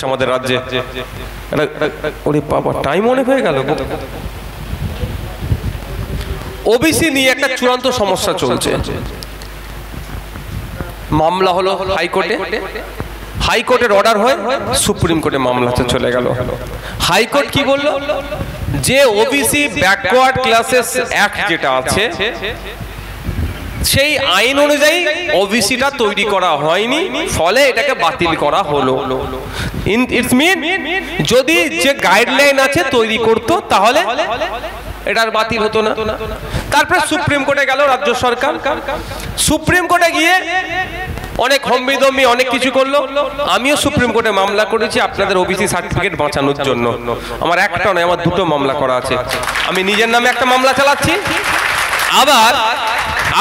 আমাদের রাজ্যে ওরে বাবা টাইম অনেক হয়ে গেল। ওবিসি নিয়ে একটা চূড়ান্ত সমস্যা চলছে। মামলা হলো হাইকোর্টে, হাইকোর্টের অর্ডার হয়, সুপ্রিম কোর্টে মামলাতে চলে গেল। হাইকোর্ট কি বলল, যে ওবিসি ব্যাকওয়ার্ড ক্লাসেস অ্যাক্ট যেটা আছে সেই আইন অনুযায়ী ওবিসিটা তৈরি করা হয়নি, ফলে এটাকে বাতিল করা হলো। ইটস মিন যদি যে গাইডলাইন আছে তৈরি করতো তাহলে এটার বাতিল হতো না। তারপরে সুপ্রিম কোর্টে গেল রাজ্য সরকার, সুপ্রিম কোর্টে গিয়ে অনেক হম্বিদম্বি অনেক কিছু করলো। আমিও সুপ্রিম কোর্টে মামলা করেছি আপনাদের ওবিসি সার্টিফিকেট বাঁচানোর জন্য। আমার একটা নয়, আমার দুটো মামলা করা আছে। আমি নিজের নামে একটা মামলা চালাচ্ছি,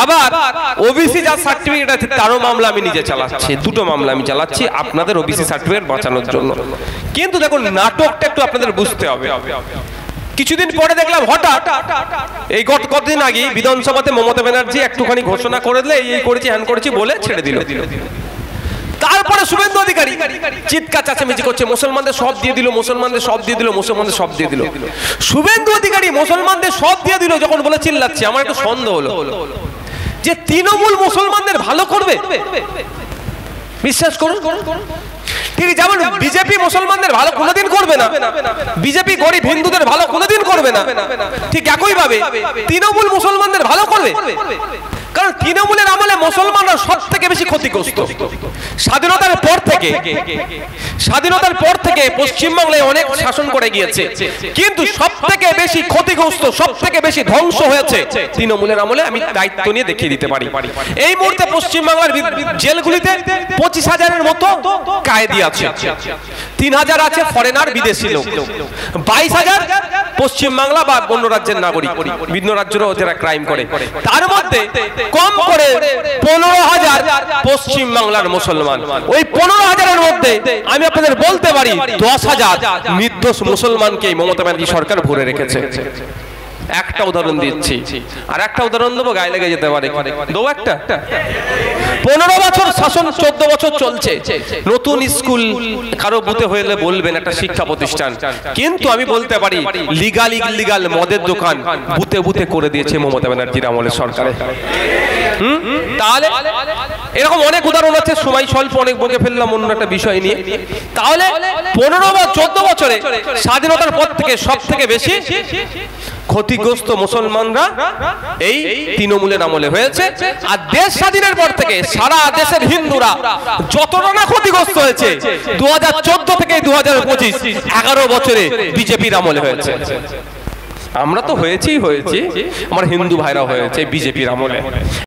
আবার ওবিসি যার সার্টিফিকেট আছে তারও মামলা আমি নিজে চালাচ্ছি। দুটো মামলা আমি চালাচ্ছি আপনাদের ওবিসি সার্টিফিকেট বাঁচানোর জন্য। কিন্তু দেখুন নাটকটা একটু আপনাদের বুঝতে হবে। কিছুদিন পরে দেখলাম হঠাৎ এই কতদিন আগে বিধানসভাতে মমতা ব্যানার্জি একটুখানি ঘোষণা করে দিলে এই করেছি হ্যান করেছি বলে ছেড়ে দিল। তারপরে শুভেন্দু অধিকারী চিৎকার চেঁচামেচি করছে, মুসলমানদের সব দিয়ে দিল, মুসলমানদের সব দিয়ে দিল, মুসলমানদের সব দিয়ে দিল। শুভেন্দু অধিকারী মুসলমানদের সব দিয়ে দিল যখন বলে চিল্লাচ্ছে, আমার একটু সন্দেহ হলো যে তৃণমূল মুসলমানদের ভালো করবে। বিশ্বাস করুন, ঠিক যেমন বিজেপি মুসলমানদের ভালো কোনোদিন করবে না, বিজেপি গরিব হিন্দুদের ভালো কোনোদিন করবে না, ঠিক একই ভাবে তৃণমূল মুসলমানদের ভালো করবে। কারণ তৃণমূলের আমলে মুসলমানরা সব থেকে বেশি ক্ষতিগ্রস্ত। স্বাধীনতার পর থেকে পশ্চিমবাংলায় অনেক শাসন করে গিয়েছে, কিন্তু সব থেকে বেশি ক্ষতিগ্রস্ত, সব থেকে বেশি ধ্বংস হয়েছে তৃণমূলের আমলে। আমি দায়িত্ব নিয়ে দেখিয়ে দিতে পারি। এই মুহূর্তে পশ্চিমবাংলার জেলগুলিতে 25,000-এর মতো কয়েদি আছে, 3,000 আছে ফরেনার বিদেশি লোক, 22,000 পশ্চিমবাংলা বা অন্য রাজ্যের নাগরিক, ভিন্ন রাজ্যেরও যারা ক্রাইম করে। তার মধ্যে কম করে 15,000 পশ্চিমবাংলার মুসলমান। ওই 15,000-এর মধ্যে আমি আপনাদের বলতে পারি 10,000 নির্দোষ মুসলমানকে মমতা ব্যানার্জি সরকার ভরে রেখেছে। একটা উদাহরণ দিচ্ছি, আর একটা উদাহরণ দেবো, গায়ে লেগে যেতে পারে। দেবো একটা। 15 বছর শাসন, 14 বছর চলছে, নতুন স্কুল কারো বুথে হলে বলবেন একটা শিক্ষা প্রতিষ্ঠান, কিন্তু আমি বলতে পারি লিগাল ইলিগাল মদের দোকান বুথে বুথে করে দিয়েছে মমতা ব্যানার্জির আমলের সরকারে। তাহলে এরকম অনেক উদাহরণ আছে, সময় স্বল্প, অনেক বকে ফেললাম অন্য একটা বিষয় নিয়ে। তাহলে 15 বা 14 বছরে স্বাধীনতার পর থেকে সব থেকে বেশি ক্ষতিগ্রস্ত মুসলমানরা এই তৃণমূলের আমলে হয়েছে। আর দেশ স্বাধীনের পর থেকে সারা দেশের হিন্দুরা যতটা না ক্ষতিগ্রস্ত হয়েছে 2014 থেকে 2025 11 বছরে বিজেপির আমলে হয়েছে। আমরা তো হয়েছি, আমার হিন্দু ভাইরা হয়েছে বিজেপির আমলে।